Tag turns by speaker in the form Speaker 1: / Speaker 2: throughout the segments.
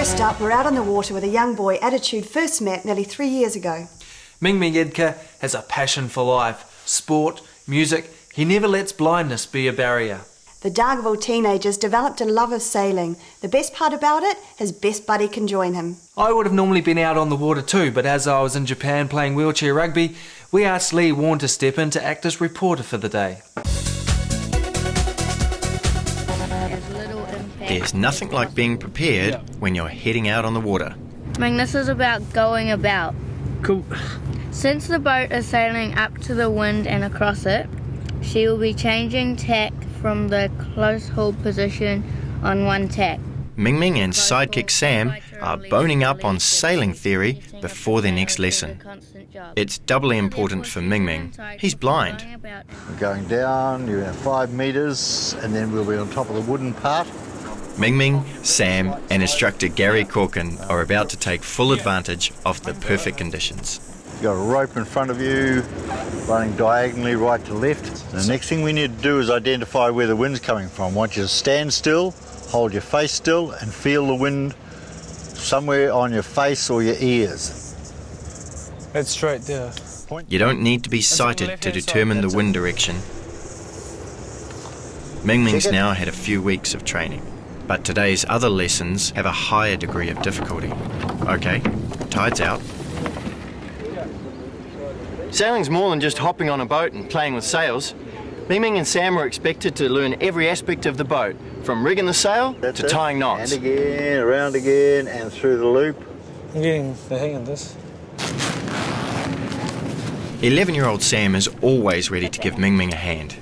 Speaker 1: First up, we're out on the water with a young boy Attitude first met nearly 3 years ago.
Speaker 2: Ming Ming Edgar has a passion for life, sport, music. He never lets blindness be a barrier.
Speaker 1: The Dargaville teenagers developed a love of sailing. The best part about it, his best buddy can join him.
Speaker 2: I would have normally been out on the water too, but as I was in Japan playing wheelchair rugby, we asked Lee Warren to step in to act as reporter for the day.
Speaker 3: There's nothing like being prepared when you're heading out on the water.
Speaker 4: Ming, this is about going about.
Speaker 5: Cool.
Speaker 4: Since the boat is sailing up to the wind and across it, she will be changing tack from the close haul position on one tack.
Speaker 3: Ming Ming and sidekick Sam are boning up on sailing theory before their next lesson. It's doubly important for Ming Ming. He's blind.
Speaker 6: We're going down, you're at 5 metres, and then we'll be on top of the wooden part.
Speaker 3: Ming Ming, Sam and instructor Gary Corkin are about to take full advantage of the perfect conditions.
Speaker 6: You've got a rope in front of you, running diagonally right to left. The next thing we need to do is identify where the wind's coming from. I want you to stand still, hold your face still, and feel the wind somewhere on your face or your ears.
Speaker 5: That's straight there.
Speaker 3: You don't need to be sighted to determine the wind direction. Ming Ming's now had a few weeks of training, but today's other lessons have a higher degree of difficulty. Okay, tide's out.
Speaker 7: Sailing's more than just hopping on a boat and playing with sails. Ming Ming and Sam are expected to learn every aspect of the boat, from rigging the sail to tying knots.
Speaker 6: And again, around again, and through the loop.
Speaker 5: I'm getting the hang of this.
Speaker 3: 11-year-old Sam is always ready to give Ming Ming a hand.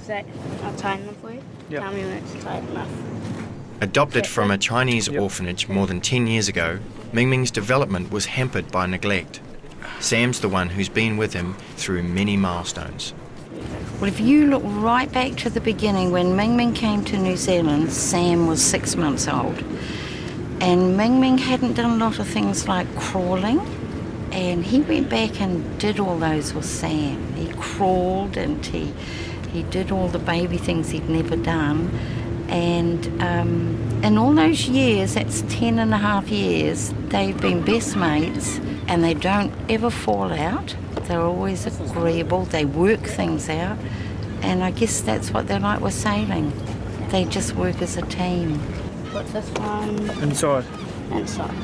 Speaker 4: I'll tighten them for you.
Speaker 5: Yep.
Speaker 4: Tell me when it's tight enough.
Speaker 3: Adopted from a Chinese orphanage more than 10 years ago, Ming Ming's development was hampered by neglect. Sam's the one who's been with him through many milestones.
Speaker 8: Well, if you look right back to the beginning, when Ming Ming came to New Zealand, Sam was 6 months old. And Ming Ming hadn't done a lot of things like crawling, and he went back and did all those with Sam. He crawled and he did all the baby things he'd never done. And in all those years, that's 10 and a half years, they've been best mates, and they don't ever fall out. They're always agreeable, they work things out, and I guess that's what they're like with sailing. They just work as a team.
Speaker 4: What's this one?
Speaker 5: Inside.
Speaker 4: Inside.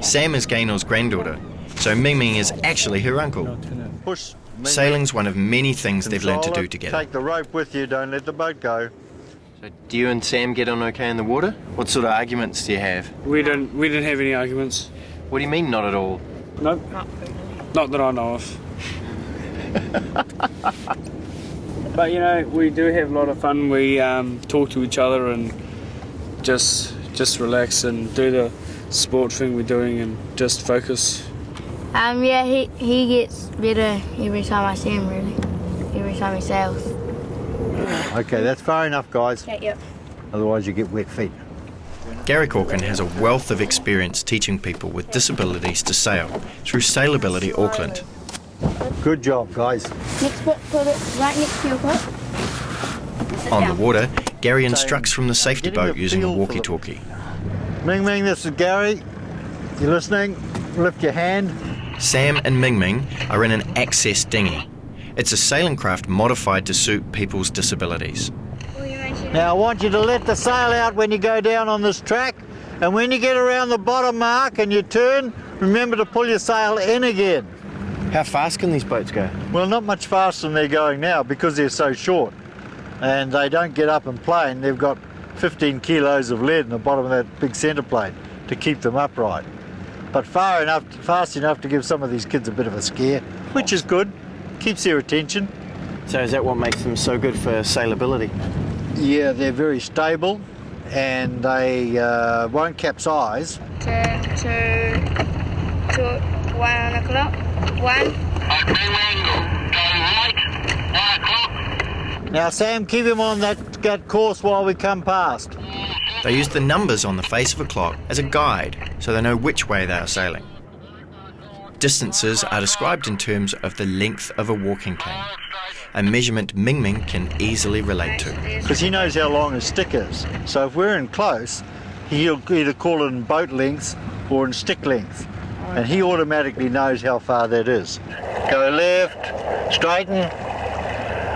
Speaker 3: Sam is Gaynor's granddaughter, so Ming Ming is actually her uncle.
Speaker 6: Push.
Speaker 3: Sailing's one of many things they've learned to do together.
Speaker 6: Take the rope with you, don't let the boat go.
Speaker 7: So do you and Sam get on okay in the water? What sort of arguments do you have?
Speaker 5: We didn't have any arguments.
Speaker 7: What do you mean, not at all?
Speaker 5: Nope. Not that I know of. But you know, we do have a lot of fun. We talk to each other and just relax and do the sport thing we're doing and just focus.
Speaker 4: Yeah, he gets better every time I see him, really. Every time he sails.
Speaker 6: Okay, that's far enough, guys.
Speaker 4: Okay, yep.
Speaker 6: Otherwise you get wet feet.
Speaker 3: Gary Corkin has a wealth of experience teaching people with disabilities to sail through Sailability Auckland.
Speaker 6: Good job, guys.
Speaker 4: Next bit, put it right next to your foot.
Speaker 3: On the water, Gary instructs from the safety boat using a walkie-talkie.
Speaker 6: Ming Ming, this is Gary. You listening? Lift your hand.
Speaker 3: Sam and Ming Ming are in an access dinghy. It's a sailing craft modified to suit people's disabilities.
Speaker 6: Now I want you to let the sail out when you go down on this track, and when you get around the bottom mark and you turn, remember to pull your sail in again.
Speaker 7: How fast can these boats go?
Speaker 6: Well, not much faster than they're going now because they're so short, and they don't get up and plane. They've got 15 kilos of lead in the bottom of that big centre plate to keep them upright. But fast enough to give some of these kids a bit of a scare, which is good, keeps their attention.
Speaker 7: So is that what makes them so good for sailability?
Speaker 6: Yeah, they're very stable and they won't capsize.
Speaker 4: Turn to 1 o'clock. 1.
Speaker 6: Now Sam, keep him on that course while we come past.
Speaker 3: They use the numbers on the face of a clock as a guide so they know which way they are sailing. Distances are described in terms of the length of a walking cane, a measurement Ming Ming can easily relate to.
Speaker 6: Because he knows how long his stick is. So if we're in close, he'll either call it in boat lengths or in stick length, and he automatically knows how far that is. Go left, straighten.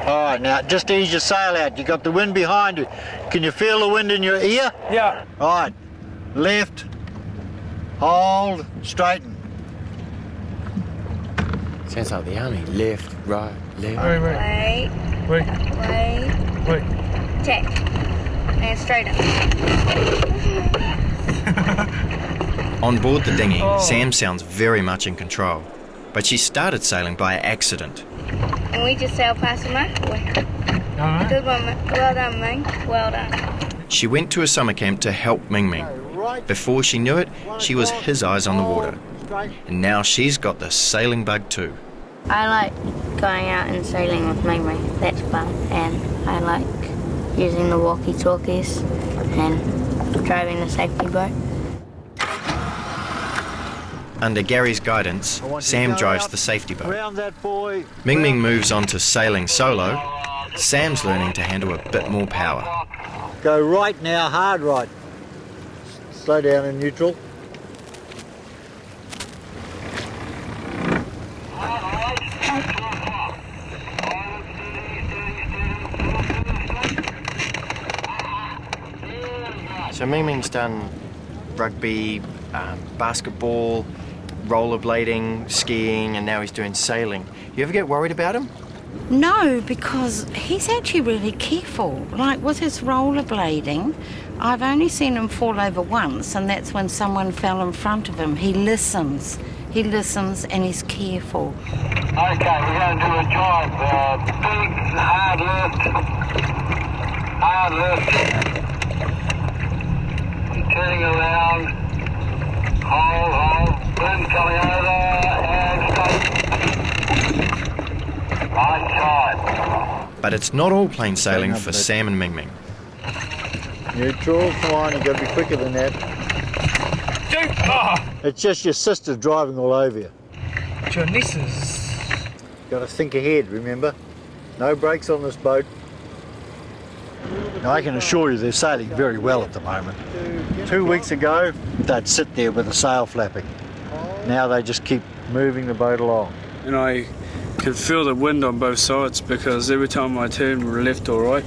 Speaker 6: All right, now just ease your sail out. You got the wind behind you. Can you feel the wind in your ear?
Speaker 5: Yeah.
Speaker 6: All right, left, hold, straighten.
Speaker 7: Sounds like the army. Left, right, left.
Speaker 5: Wait.
Speaker 4: Check. And straighten.
Speaker 3: On board the dinghy, Sam sounds very much in control, but she started sailing by accident.
Speaker 4: And we just sailed past him halfway. Good one, well done, Ming. Well done.
Speaker 3: She went to a summer camp to help Ming Ming. Before she knew it, she was his eyes on the water. And now she's got the sailing bug too.
Speaker 4: I like going out and sailing with Ming Ming. That's fun. And I like using the walkie-talkies and driving the safety boat.
Speaker 3: Under Gary's guidance, Sam drives the safety boat.
Speaker 6: Round that boy.
Speaker 3: Ming Ming moves on to sailing solo. Sam's learning to handle a bit more power.
Speaker 6: Go right now, hard right. Slow down in neutral.
Speaker 7: So Ming Ming's done rugby, basketball, rollerblading, skiing, and now he's doing sailing. You ever get worried about him?
Speaker 8: No, because he's actually really careful. Like with his rollerblading, I've only seen him fall over once, and that's when someone fell in front of him. He listens and he's careful.
Speaker 9: Okay, we're going to do a drive. Big, hard lift. And turning around. Hold. Wind coming over and stop. Right side.
Speaker 3: But it's not all plain sailing for Sam and Ming Ming.
Speaker 6: Neutral, come on, you've got to be quicker than that. It's just your sister driving all over you.
Speaker 5: Your nieces.
Speaker 6: Got to think ahead, remember? No brakes on this boat. Now, I can assure you they're sailing very well at the moment. 2 weeks ago, they'd sit there with the sail flapping. Now they just keep moving the boat along.
Speaker 5: And I can feel the wind on both sides because every time I turn left or right,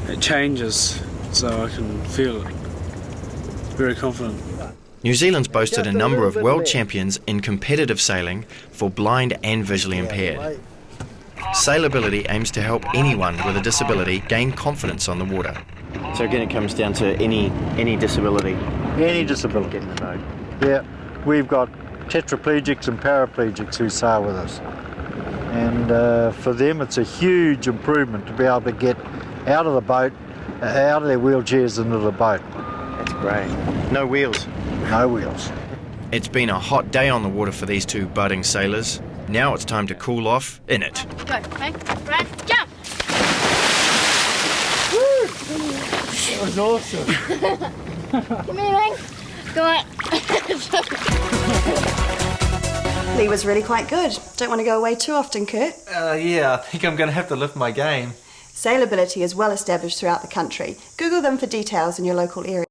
Speaker 5: it changes, so I can feel it. Very confident.
Speaker 3: New Zealand's boasted a number of world champions in competitive sailing for blind and visually impaired. Sailability aims to help anyone with a disability gain confidence on the water.
Speaker 7: So again, it comes down to any disability.
Speaker 6: Any disability.
Speaker 7: Get in the boat.
Speaker 6: Yeah, we've got tetraplegics and paraplegics who sail with us. And for them, it's a huge improvement to be able to get out of the boat, out of their wheelchairs into the boat.
Speaker 7: That's great. No wheels.
Speaker 6: No wheels.
Speaker 3: It's been a hot day on the water for these two budding sailors. Now it's time to cool off in it.
Speaker 4: Go, Ming. Run, jump.
Speaker 6: That was awesome.
Speaker 4: Come here, Ming. Go on.
Speaker 1: Lee was really quite good. Don't want to go away too often, Kurt.
Speaker 2: Yeah, I think I'm going to have to lift my game.
Speaker 1: Sailability is well established throughout the country. Google them for details in your local area.